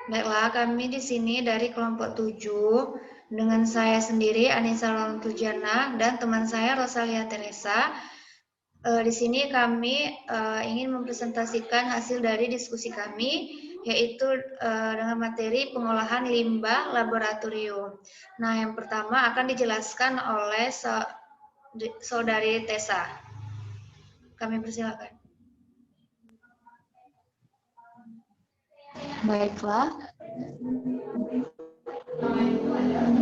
Baiklah, kami di sini dari kelompok 7 dengan saya sendiri Anissa Tujana dan teman saya Rosalia Teresa. Di sini kami ingin mempresentasikan hasil dari diskusi kami, yaitu dengan materi pengolahan limbah laboratorium. Nah, yang pertama akan dijelaskan oleh Saudari Tessa. Kami persilakan. Baiklah.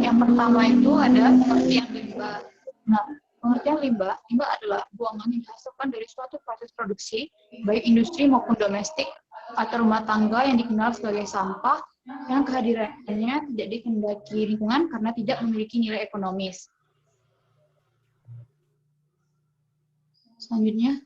Yang pertama itu ada pengertian limbah. Nah, pengertian limbah adalah buangan yang dihasilkan dari suatu proses produksi, baik industri maupun domestik atau rumah tangga yang dikenal sebagai sampah, yang kehadirannya tidak dikehendaki lingkungan karena tidak memiliki nilai ekonomis. Selanjutnya,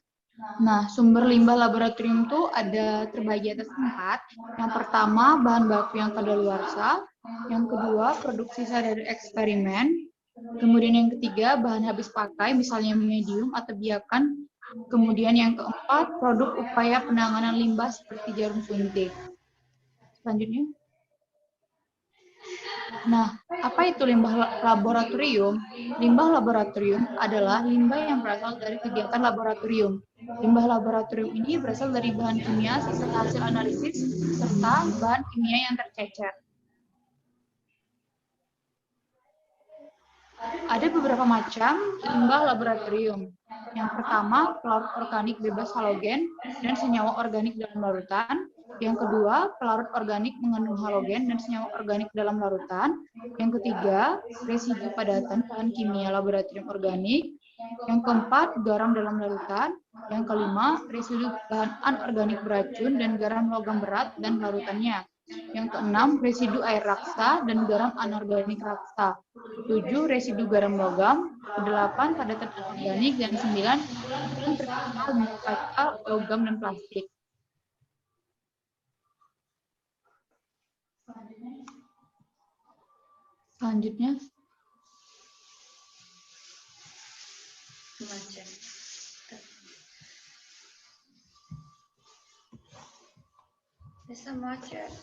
nah, sumber limbah laboratorium itu ada terbagi atas 4. Yang pertama, bahan baku yang kadaluarsa. Yang kedua, produk sisa dari eksperimen. Kemudian yang ketiga, bahan habis pakai, misalnya medium atau biakan. Kemudian yang keempat, produk upaya penanganan limbah seperti jarum suntik. Selanjutnya. Nah, apa itu limbah laboratorium? Limbah laboratorium adalah limbah yang berasal dari kegiatan laboratorium. Limbah laboratorium ini berasal dari bahan kimia sisa hasil analisis serta bahan kimia yang tercecer. Ada beberapa macam limbah laboratorium. Yang pertama, pelarut organik bebas halogen dan senyawa organik dalam larutan. Yang kedua, pelarut organik mengandung halogen dan senyawa organik dalam larutan. Yang ketiga, residu padatan bahan kimia laboratorium organik. Yang keempat, garam dalam larutan. Yang kelima, residu bahan anorganik beracun dan garam logam berat dan larutannya. Yang keenam, residu air raksa dan garam anorganik raksa. 7, residu garam logam. 8, padatan anorganik. Dan 9, terkenal kaca, logam, dan plastik. Selanjutnya, Bisa macet.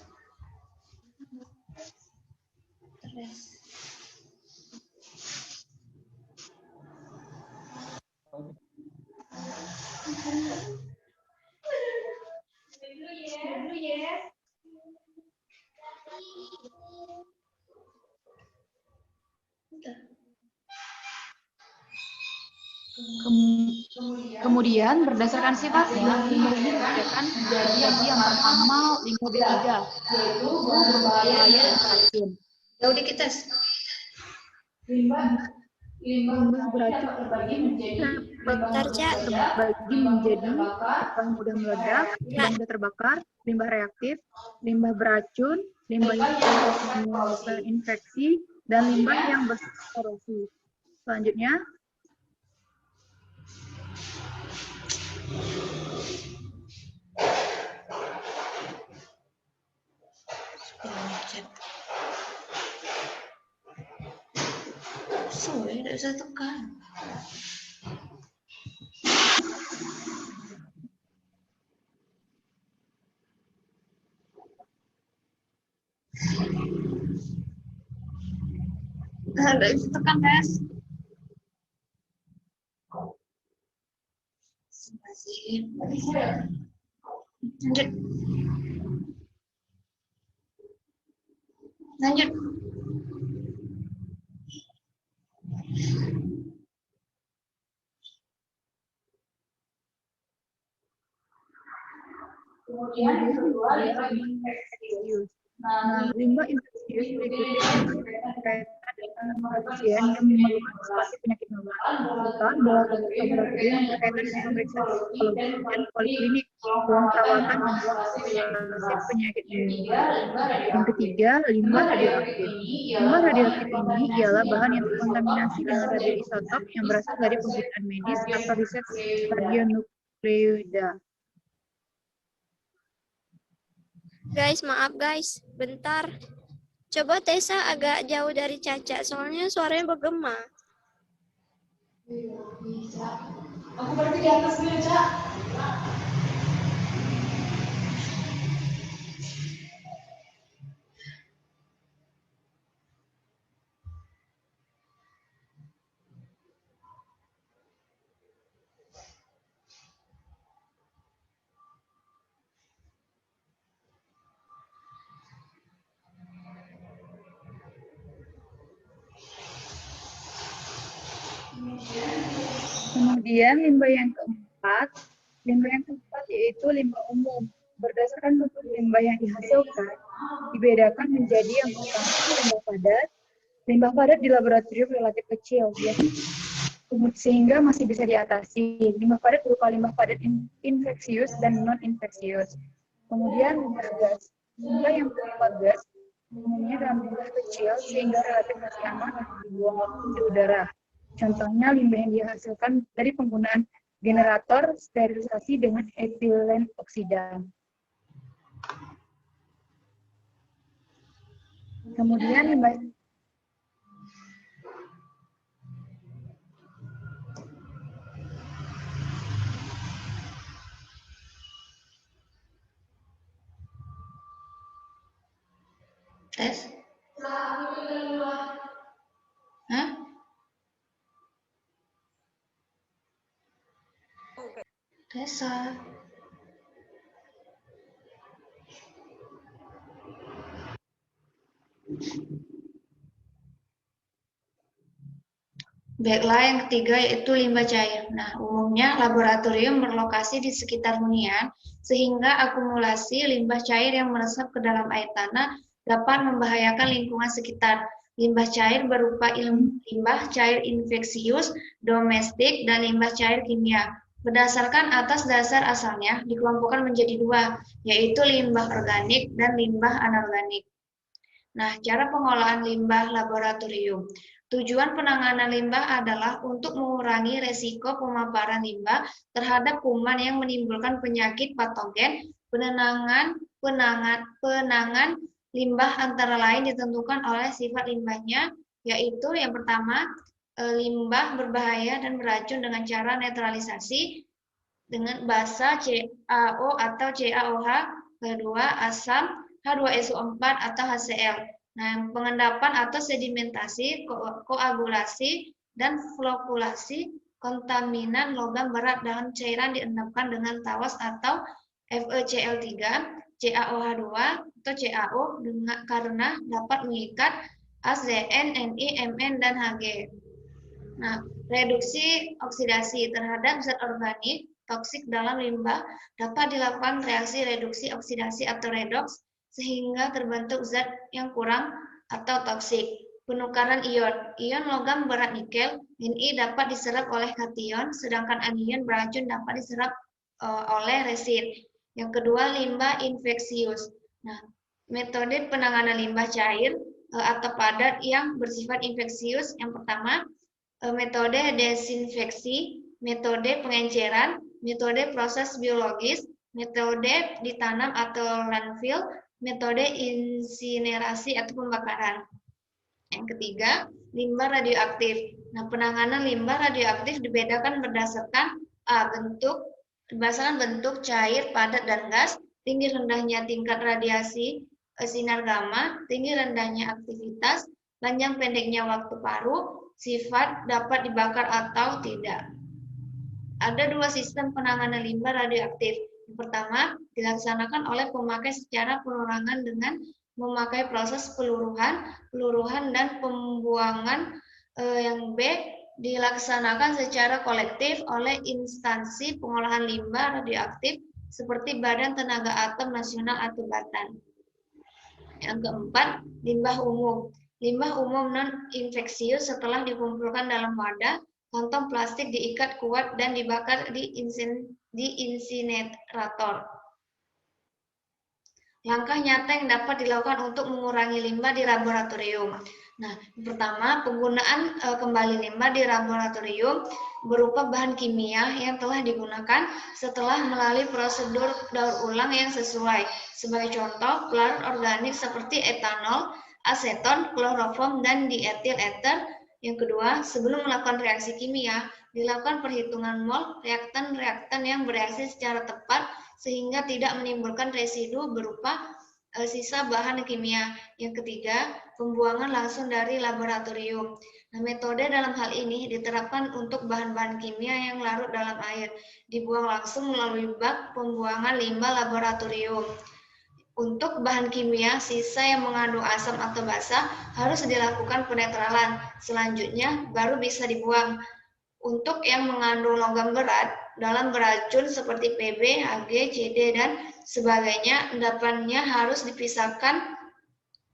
Terus. Kemudian berdasarkan sifatnya, limbah ini membedakan menjadi yang pertama limbah B3, yaitu berbahaya dan beracun. Jauh dikit, Tes. Limbah beracun terbagi menjadi limbah mudah meledak, limbah mudah terbakar, limbah reaktif, limbah beracun, limbah yang menyebabkan infeksi, dan limbah yang bersifat korosi. Selanjutnya, Tidak bisa tekan. Tidak bisa tekan, Tes. Lanjut. Lanjut. Kemudian yang kedua, limbah infeksius. Nah, limbah infeksius berikutnya berkaitan dengan pasien yang memerlukan isolasi penyakit menular, serta laboratorium yang berkaitan dengan pemeriksaan psikologi dan poliklinik, ruang perawatan dan ruang isolasi penyakit menular. Yang ketiga, limbah radioaktif. Limbah radioaktif ini ialah bahan yang terkontaminasi dengan radioisotop yang berasal dari penggunaan medis atau riset radionukleida. Guys, maaf guys, bentar. Coba Tessa agak jauh dari Caca, soalnya suaranya bergema. Aku berarti di atas dulu, Cak. Kemudian limbah yang keempat yaitu limbah umum. Berdasarkan bentuk limbah yang dihasilkan, dibedakan menjadi yang pertama limbah padat. Limbah padat di laboratorium relatif kecil, sehingga masih bisa diatasi. Limbah padat berupa limbah padat infeksius dan non-infeksius. Kemudian limbah gas. Limbah yang berupa gas umumnya dalam jumlah kecil sehingga relatif masih aman untuk dibuang langsung di udara. Contohnya limbah yang dihasilkan dari penggunaan generator sterilisasi dengan etilen oksida. Kemudian limbah tes. Hah? Tesa. Baiklah, yang ketiga yaitu limbah cair. Nah, umumnya laboratorium berlokasi di sekitar hunian, sehingga akumulasi limbah cair yang meresap ke dalam air tanah dapat membahayakan lingkungan sekitar. Limbah cair berupa limbah cair infeksius, domestik, dan limbah cair kimia. Berdasarkan atas dasar asalnya, dikelompokkan menjadi dua, yaitu limbah organik dan limbah anorganik. Nah, cara pengolahan limbah laboratorium. Tujuan penanganan limbah adalah untuk mengurangi resiko pemaparan limbah terhadap kuman yang menimbulkan penyakit patogen. Penanganan limbah antara lain ditentukan oleh sifat limbahnya, yaitu yang pertama, limbah berbahaya dan beracun dengan cara netralisasi dengan basa CaO atau CaOH, kedua asam H2SO4 atau HCl. Nah, pengendapan atau sedimentasi, koagulasi, dan flokulasi kontaminan logam berat dalam cairan diendapkan dengan tawas atau FeCl3, CaOH2 atau CaO karena dapat mengikat ACN, Ni, Mn, dan Hg. Nah, reduksi oksidasi terhadap zat organik toksik dalam limbah dapat dilakukan reaksi reduksi oksidasi atau redoks sehingga terbentuk zat yang kurang atau toksik. Penukaran ion. Ion logam berat nikel, Ni dapat diserap oleh kation, sedangkan anion beracun dapat diserap oleh resin. Yang kedua, limbah infeksius. Nah, metode penanganan limbah cair atau padat yang bersifat infeksius. Yang pertama, metode desinfeksi, metode pengenceran, metode proses biologis, metode ditanam atau landfill, metode insinerasi atau pembakaran. Yang ketiga, limbah radioaktif. Nah, penanganan limbah radioaktif dibedakan berdasarkan bentuk cair, padat, dan gas, tinggi rendahnya tingkat radiasi sinar gamma, tinggi rendahnya aktivitas, panjang pendeknya waktu paruh, sifat dapat dibakar atau tidak. Ada dua sistem penanganan limbah radioaktif. Yang pertama, dilaksanakan oleh pemakai secara perorangan dengan memakai proses peluruhan dan pembuangan. Yang B, dilaksanakan secara kolektif oleh instansi pengolahan limbah radioaktif seperti Badan Tenaga Atom Nasional atau BATAN. Yang keempat, limbah umum. Limbah umum non-infeksius setelah dikumpulkan dalam wadah, kantong plastik diikat kuat dan dibakar di insinerator. Langkah nyata yang dapat dilakukan untuk mengurangi limbah di laboratorium. Nah, pertama, penggunaan kembali limbah di laboratorium berupa bahan kimia yang telah digunakan setelah melalui prosedur daur ulang yang sesuai. Sebagai contoh, pelarut organik seperti etanol, aseton, kloroform, dan dietil ether. Yang kedua, sebelum melakukan reaksi kimia, dilakukan perhitungan mol reaktan-reaktan yang bereaksi secara tepat sehingga tidak menimbulkan residu berupa sisa bahan kimia. Yang ketiga, pembuangan langsung dari laboratorium. Nah, metode dalam hal ini diterapkan untuk bahan-bahan kimia yang larut dalam air, dibuang langsung melalui bak pembuangan limbah laboratorium. Untuk bahan kimia, sisa yang mengandung asam atau basa harus dilakukan penetralan. Selanjutnya, baru bisa dibuang. Untuk yang mengandung logam berat dalam beracun seperti Pb, Hg, Cd, dan sebagainya, endapannya harus dipisahkan,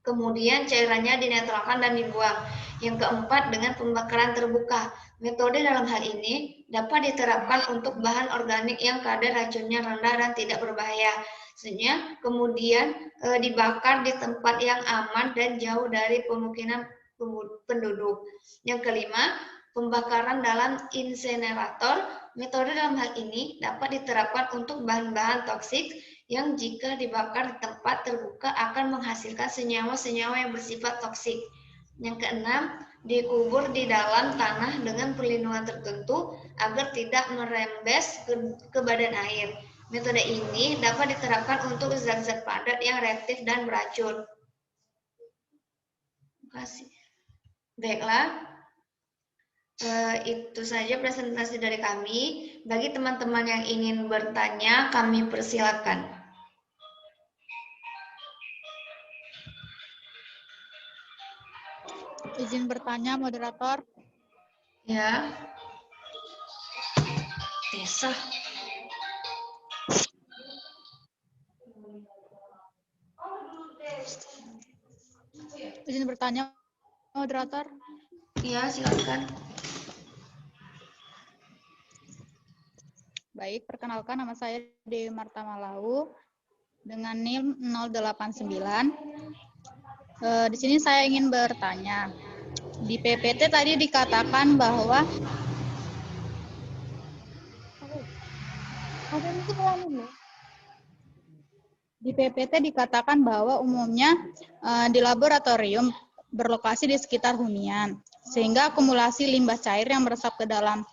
kemudian cairannya dinetralkan dan dibuang. Yang keempat, dengan pembakaran terbuka. Metode dalam hal ini dapat diterapkan untuk bahan organik yang kadar racunnya rendah dan tidak berbahaya. Selanjutnya, kemudian dibakar di tempat yang aman dan jauh dari pemukiman penduduk. Yang kelima, pembakaran dalam insinerator. Metode dalam hal ini dapat diterapkan untuk bahan-bahan toksik yang jika dibakar di tempat terbuka akan menghasilkan senyawa-senyawa yang bersifat toksik. Yang keenam, dikubur di dalam tanah dengan perlindungan tertentu agar tidak merembes ke badan air. Metode ini dapat diterapkan untuk zat-zat padat yang reaktif dan beracun. Terima kasih. Baiklah, itu saja presentasi dari kami. Bagi teman-teman yang ingin bertanya, kami persilakan. Izin bertanya, moderator. Ya. Tessa. Izin bertanya, moderator. Ya, silakan. Baik, perkenalkan nama saya Dewi Marta Malau dengan NIM 089. Di sini saya ingin bertanya. Di PPT tadi dikatakan bahwa umumnya di laboratorium berlokasi di sekitar hunian, sehingga akumulasi limbah cair yang meresap ke dalam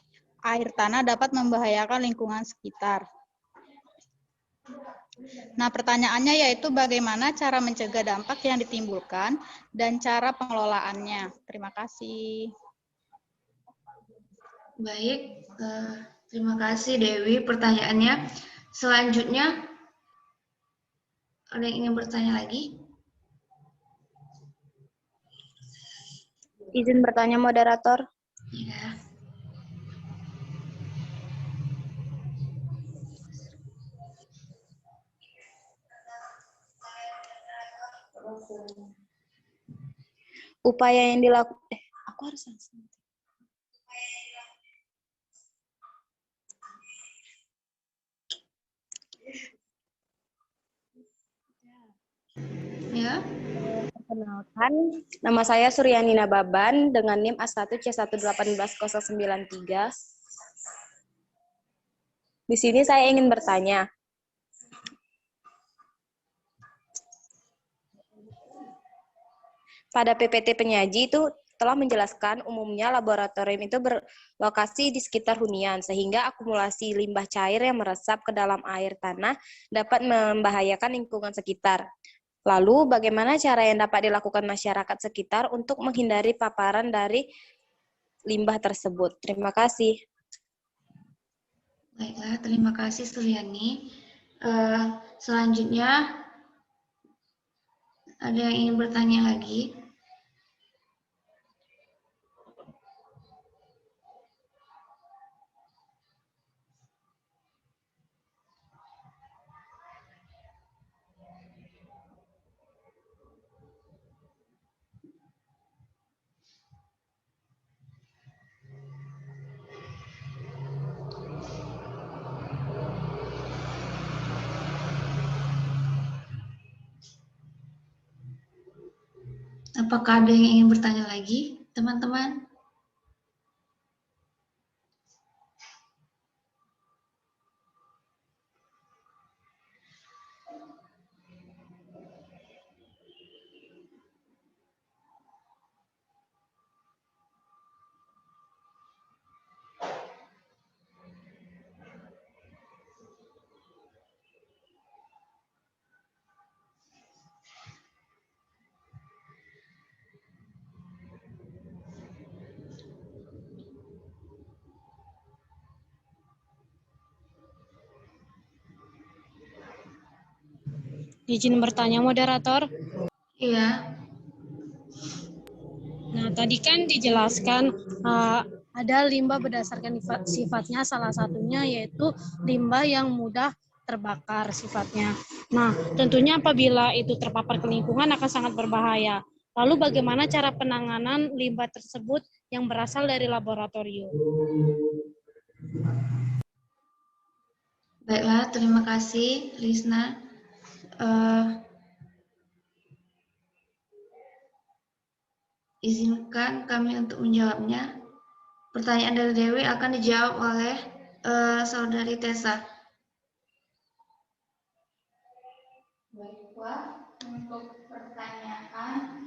air tanah dapat membahayakan lingkungan sekitar. Nah, pertanyaannya yaitu bagaimana cara mencegah dampak yang ditimbulkan dan cara pengelolaannya. Terima kasih. Baik, terima kasih Dewi pertanyaannya. Selanjutnya, ada yang ingin bertanya lagi? Izin bertanya, moderator. Ya. Upaya yang dilakukan, aku harus langsung. Ya. Perkenalkan, nama saya Suryani Nababan dengan NIM A1C1181093. Di sini saya ingin bertanya. Pada PPT penyaji itu telah menjelaskan umumnya laboratorium itu berlokasi di sekitar hunian, sehingga akumulasi limbah cair yang meresap ke dalam air tanah dapat membahayakan lingkungan sekitar. Lalu, bagaimana cara yang dapat dilakukan masyarakat sekitar untuk menghindari paparan dari limbah tersebut? Terima kasih. Baiklah, terima kasih Suryani. Selanjutnya, ada yang ingin bertanya lagi? Apakah ada yang ingin bertanya lagi, teman-teman? Izin bertanya, moderator. Iya. Nah, tadi kan dijelaskan ada limbah berdasarkan sifatnya, salah satunya yaitu limbah yang mudah terbakar sifatnya. Nah, tentunya apabila itu terpapar ke lingkungan akan sangat berbahaya. Lalu bagaimana cara penanganan limbah tersebut yang berasal dari laboratorium? Baiklah, terima kasih, Lisna. Izinkan kami untuk menjawabnya. Pertanyaan dari Dewi akan dijawab oleh Saudari Tessa. Baiklah, untuk pertanyaan.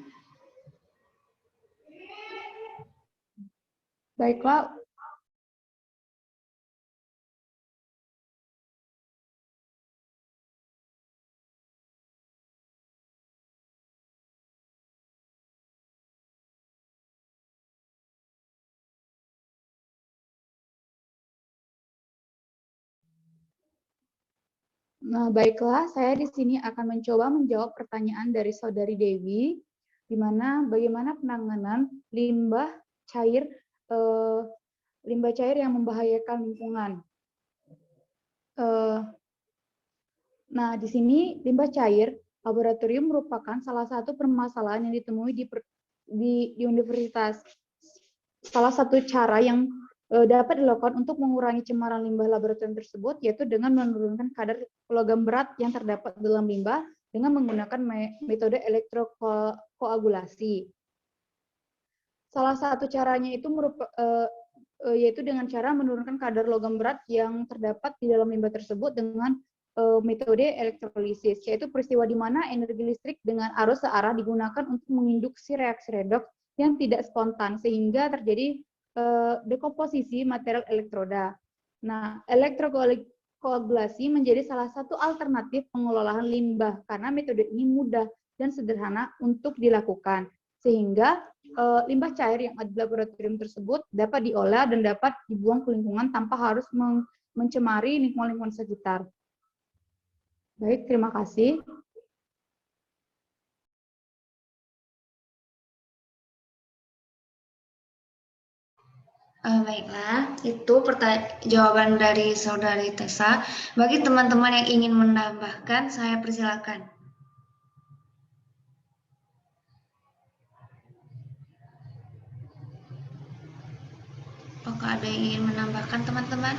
Baiklah, baiklah, saya di sini akan mencoba menjawab pertanyaan dari Saudari Dewi, di mana bagaimana penanganan limbah cair yang membahayakan lingkungan. Nah, di sini limbah cair laboratorium merupakan salah satu permasalahan yang ditemui di universitas. Salah satu cara yang dapat dilakukan untuk mengurangi cemaran limbah laboratorium tersebut yaitu dengan menurunkan kadar logam berat yang terdapat dalam limbah dengan menggunakan metode elektrokoagulasi. Salah satu caranya itu yaitu dengan cara menurunkan kadar logam berat yang terdapat di dalam limbah tersebut dengan metode elektrolisis, yaitu peristiwa di mana energi listrik dengan arus searah digunakan untuk menginduksi reaksi redoks yang tidak spontan sehingga terjadi dekomposisi material elektroda. Nah, elektrokoagulasi menjadi salah satu alternatif pengelolaan limbah karena metode ini mudah dan sederhana untuk dilakukan, sehingga limbah cair yang ada di laboratorium tersebut dapat diolah dan dapat dibuang ke lingkungan tanpa harus mencemari lingkungan sekitar. Baik, terima kasih. Baiklah, itu jawaban dari Saudari Tessa. Bagi teman-teman yang ingin menambahkan, saya persilakan. Apakah ada yang ingin menambahkan, teman-teman?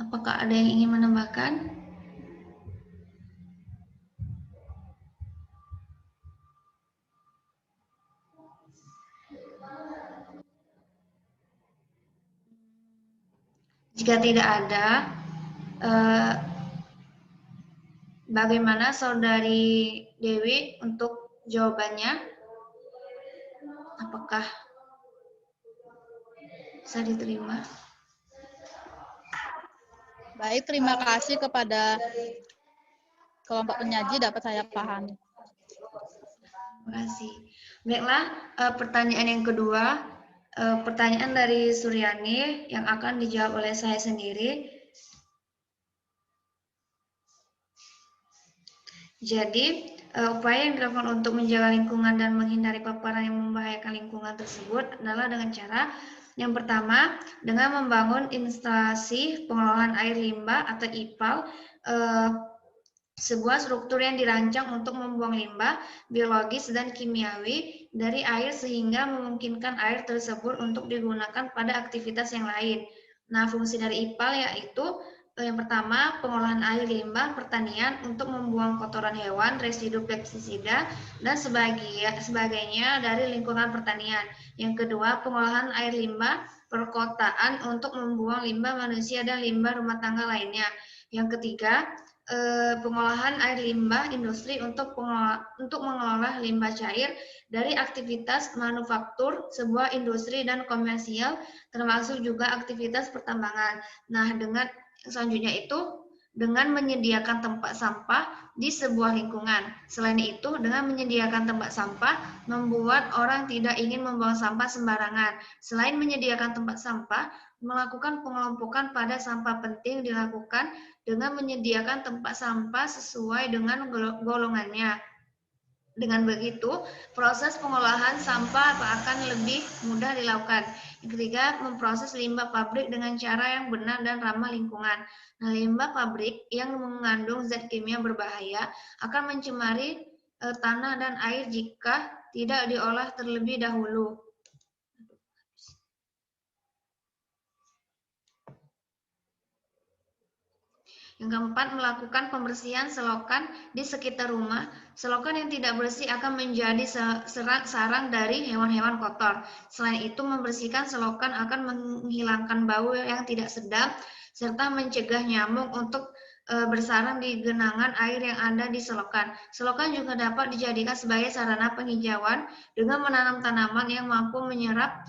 Apakah ada yang ingin menambahkan? Jika tidak ada, bagaimana Saudari Dewi untuk jawabannya? Apakah bisa diterima? Baik, terima kasih kepada kelompok penyaji, dapat saya pahami. Terima kasih. Baiklah, pertanyaan yang kedua, pertanyaan dari Suryani yang akan dijawab oleh saya sendiri. Jadi, upaya yang dilakukan untuk menjaga lingkungan dan menghindari paparan yang membahayakan lingkungan tersebut adalah dengan cara yang pertama, dengan membangun instalasi pengolahan air limbah atau IPAL, sebuah struktur yang dirancang untuk membuang limbah biologis dan kimiawi dari air sehingga memungkinkan air tersebut untuk digunakan pada aktivitas yang lain. Nah, fungsi dari IPAL yaitu yang pertama, pengolahan air limbah pertanian untuk membuang kotoran hewan, residu pestisida, dan sebagainya dari lingkungan pertanian. Yang kedua, pengolahan air limbah perkotaan untuk membuang limbah manusia dan limbah rumah tangga lainnya. Yang ketiga, pengolahan air limbah industri untuk mengelola limbah cair dari aktivitas manufaktur, sebuah industri dan komersial, termasuk juga aktivitas pertambangan. Nah, dengan selanjutnya itu dengan menyediakan tempat sampah di sebuah lingkungan. Selain itu, dengan menyediakan tempat sampah, membuat orang tidak ingin membuang sampah sembarangan. Selain menyediakan tempat sampah, melakukan pengelompokan pada sampah penting dilakukan dengan menyediakan tempat sampah sesuai dengan golongannya. Dengan begitu, proses pengolahan sampah akan lebih mudah dilakukan. Yang ketiga, memproses limbah pabrik dengan cara yang benar dan ramah lingkungan. Nah, limbah pabrik yang mengandung zat kimia berbahaya akan mencemari tanah dan air jika tidak diolah terlebih dahulu. Yang keempat, melakukan pembersihan selokan di sekitar rumah. Selokan yang tidak bersih akan menjadi sarang dari hewan-hewan kotor. Selain itu, membersihkan selokan akan menghilangkan bau yang tidak sedap, serta mencegah nyamuk untuk bersarang di genangan air yang ada di selokan. Selokan juga dapat dijadikan sebagai sarana penghijauan dengan menanam tanaman yang mampu menyerap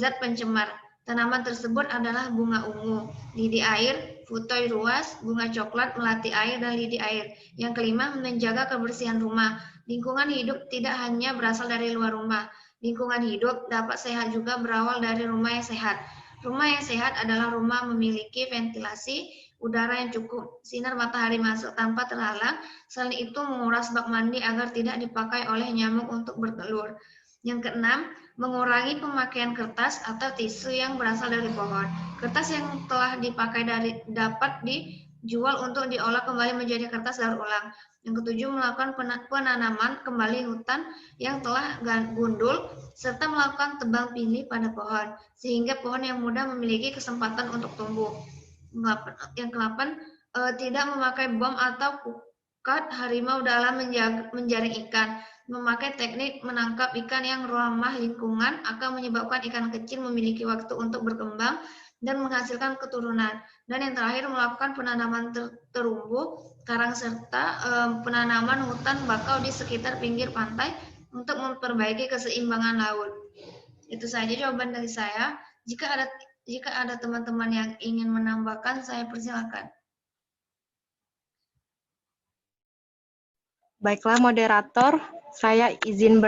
zat pencemar. Tanaman tersebut adalah bunga ungu, lidi air, futoi ruas, bunga coklat, melati air, dan lidi air. Yang kelima, menjaga kebersihan rumah. Lingkungan hidup tidak hanya berasal dari luar rumah. Lingkungan hidup dapat sehat juga berawal dari rumah yang sehat. Rumah yang sehat adalah rumah memiliki ventilasi, udara yang cukup, sinar matahari masuk tanpa terhalang. Selain itu, menguras bak mandi agar tidak dipakai oleh nyamuk untuk bertelur. Yang keenam, mengurangi pemakaian kertas atau tisu yang berasal dari pohon. Kertas yang telah dipakai dapat dijual untuk diolah kembali menjadi kertas daur ulang. Yang ketujuh, melakukan penanaman kembali hutan yang telah gundul, serta melakukan tebang pilih pada pohon, sehingga pohon yang muda memiliki kesempatan untuk tumbuh. Yang ke-8, tidak memakai bom atau pukat harimau dalam menjaring ikan. Memakai teknik menangkap ikan yang ramah lingkungan akan menyebabkan ikan kecil memiliki waktu untuk berkembang dan menghasilkan keturunan. Dan yang terakhir, melakukan penanaman terumbu karang serta penanaman hutan bakau di sekitar pinggir pantai untuk memperbaiki keseimbangan laut. Itu saja jawaban dari saya. Jika ada teman-teman yang ingin menambahkan, saya persilakan. Baiklah moderator, saya izin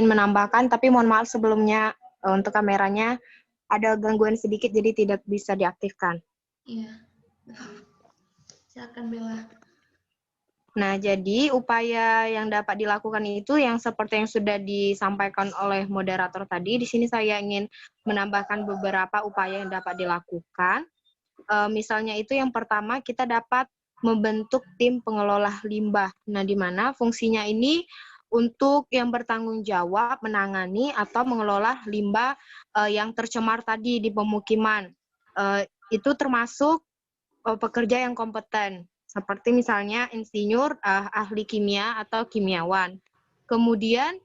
menambahkan, tapi mohon maaf sebelumnya untuk kameranya ada gangguan sedikit, jadi tidak bisa diaktifkan. Iya, silakan Bella. Nah, jadi upaya yang dapat dilakukan itu yang seperti yang sudah disampaikan oleh moderator tadi. Di sini saya ingin menambahkan beberapa upaya yang dapat dilakukan. Misalnya itu yang pertama, kita dapat membentuk tim pengelola limbah. Nah, di mana fungsinya ini untuk yang bertanggung jawab menangani atau mengelola limbah yang tercemar tadi di pemukiman. Itu termasuk pekerja yang kompeten, seperti misalnya insinyur, ahli kimia atau kimiawan. Kemudian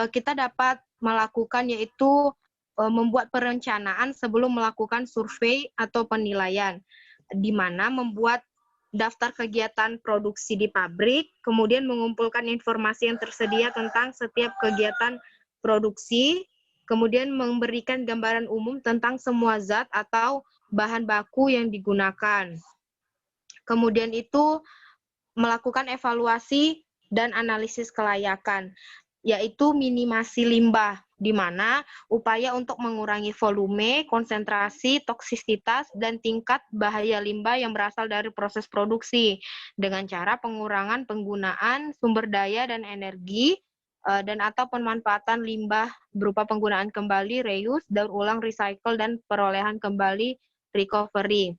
kita dapat melakukan yaitu membuat perencanaan sebelum melakukan survei atau penilaian, di mana membuat daftar kegiatan produksi di pabrik, kemudian mengumpulkan informasi yang tersedia tentang setiap kegiatan produksi, kemudian memberikan gambaran umum tentang semua zat atau bahan baku yang digunakan. Kemudian itu melakukan evaluasi dan analisis kelayakan, yaitu minimasi limbah, di mana upaya untuk mengurangi volume, konsentrasi, toksisitas, dan tingkat bahaya limbah yang berasal dari proses produksi dengan cara pengurangan penggunaan sumber daya dan energi dan atau pemanfaatan limbah berupa penggunaan kembali, reuse, daur ulang, recycle, dan perolehan kembali, recovery.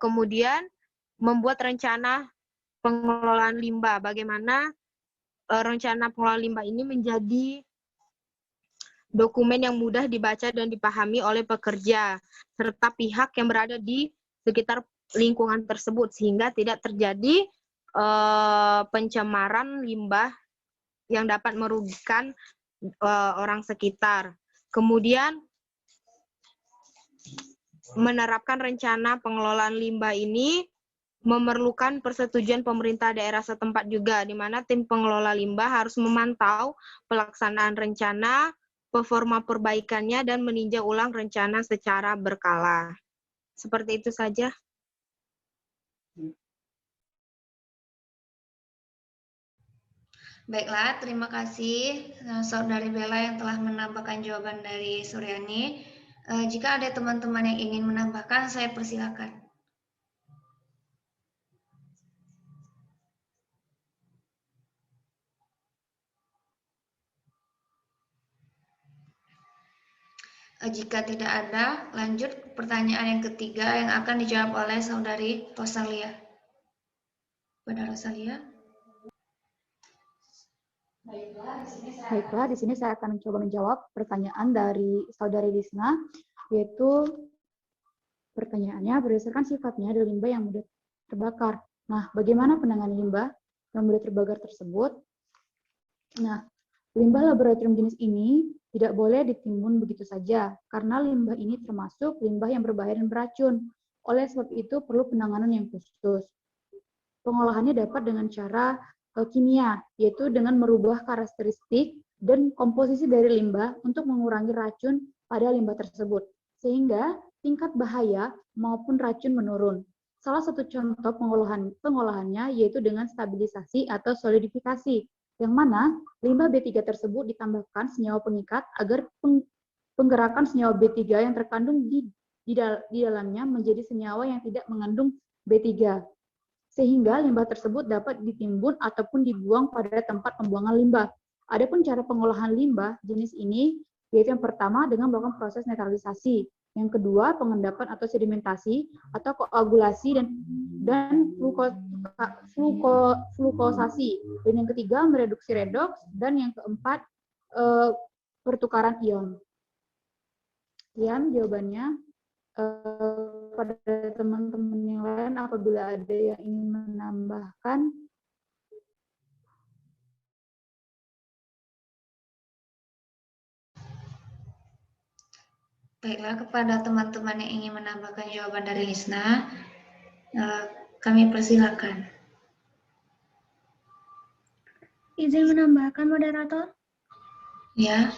Kemudian membuat rencana pengelolaan limbah, bagaimana rencana pengelolaan limbah ini menjadi dokumen yang mudah dibaca dan dipahami oleh pekerja serta pihak yang berada di sekitar lingkungan tersebut, sehingga tidak terjadi pencemaran limbah yang dapat merugikan orang sekitar. Kemudian menerapkan rencana pengelolaan limbah ini memerlukan persetujuan pemerintah daerah setempat juga, di mana tim pengelola limbah harus memantau pelaksanaan rencana, performa perbaikannya, dan meninjau ulang rencana secara berkala. Seperti itu saja. Baiklah, terima kasih Saudari Bella yang telah menambahkan jawaban dari Suryani. Jika ada teman-teman yang ingin menambahkan, saya persilakan. Jika tidak ada, lanjut pertanyaan yang ketiga yang akan dijawab oleh Saudari Rosalia. Pada Rosalia. Baiklah, di sini saya akan mencoba menjawab pertanyaan dari Saudari Lisna, yaitu pertanyaannya berdasarkan sifatnya adalah limbah yang mudah terbakar. Nah, bagaimana penanganan limbah yang mudah terbakar tersebut? Nah, limbah laboratorium jenis ini tidak boleh ditimbun begitu saja, karena limbah ini termasuk limbah yang berbahaya dan beracun. Oleh sebab itu, perlu penanganan yang khusus. Pengolahannya dapat dengan cara kimia, yaitu dengan merubah karakteristik dan komposisi dari limbah untuk mengurangi racun pada limbah tersebut, sehingga tingkat bahaya maupun racun menurun. Salah satu contoh pengolahannya yaitu dengan stabilisasi atau solidifikasi, yang mana limbah B3 tersebut ditambahkan senyawa pengikat agar penggerakan senyawa B3 yang terkandung di dalamnya menjadi senyawa yang tidak mengandung B3. Sehingga limbah tersebut dapat ditimbun ataupun dibuang pada tempat pembuangan limbah. Adapun cara pengolahan limbah jenis ini, yaitu yang pertama dengan melakukan proses netralisasi, yang kedua pengendapan atau sedimentasi atau koagulasi dan flukosasi, dan yang ketiga mereduksi redoks, dan yang keempat pertukaran ion. Sekian jawabannya. Pada teman-teman yang lain apabila ada yang ingin menambahkan. Baiklah, kepada teman-teman yang ingin menambahkan jawaban dari Lisna, kami persilakan. Izin menambahkan, moderator? Ya.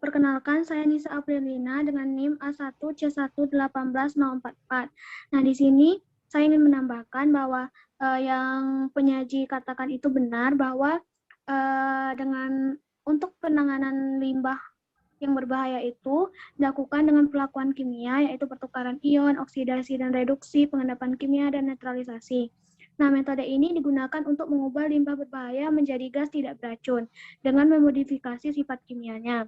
Perkenalkan, saya Nisa Aprilina dengan NIM A1C1180444. Nah, di sini saya ingin menambahkan bahwa yang penyaji katakan itu benar, bahwa untuk penanganan limbah yang berbahaya itu dilakukan dengan pelakuan kimia, yaitu pertukaran ion, oksidasi dan reduksi, pengendapan kimia, dan netralisasi. Nah, metode ini digunakan untuk mengubah limbah berbahaya menjadi gas tidak beracun dengan memodifikasi sifat kimianya.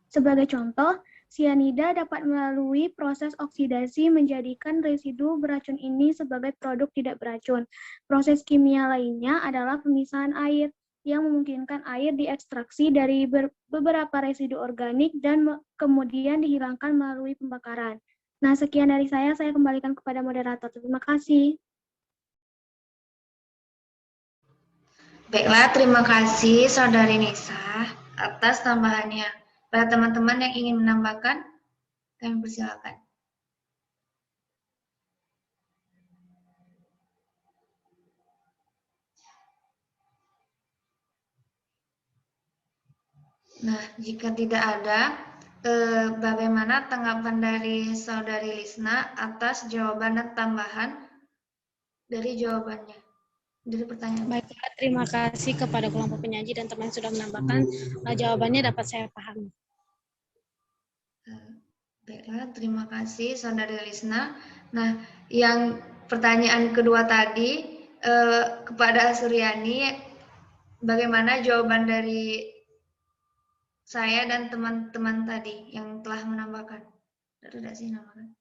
Sebagai contoh, sianida dapat melalui proses oksidasi menjadikan residu beracun ini sebagai produk tidak beracun. Proses kimia lainnya adalah pemisahan air, yang memungkinkan air diekstraksi dari beberapa residu organik dan kemudian dihilangkan melalui pembakaran. Nah, sekian dari saya kembalikan kepada moderator. Terima kasih. Baiklah, terima kasih Saudari Nisa atas tambahannya. Pada teman-teman yang ingin menambahkan, kami persilakan. Nah, jika tidak ada, bagaimana tanggapan dari Saudari Lisna atas jawaban dan tambahan dari jawabannya, dari pertanyaan? Baiklah, terima kasih kepada kelompok penyaji dan teman yang sudah menambahkan. Jawabannya dapat saya pahami. Baiklah, terima kasih Saudari Lisna. Nah, yang pertanyaan kedua tadi kepada Suryani, bagaimana jawaban dari saya dan teman-teman tadi yang telah menambahkan? Tidak sih namakan.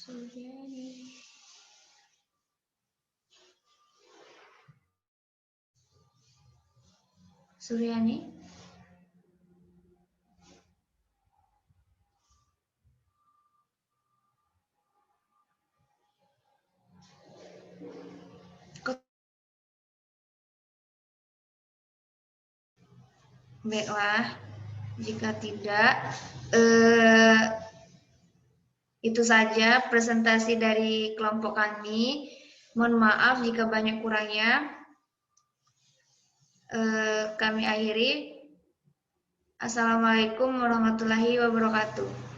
Suryani. Suryani. Baiklah, jika tidak, itu saja presentasi dari kelompok kami. Mohon maaf jika banyak kurangnya. Kami akhiri. Assalamualaikum warahmatullahi wabarakatuh.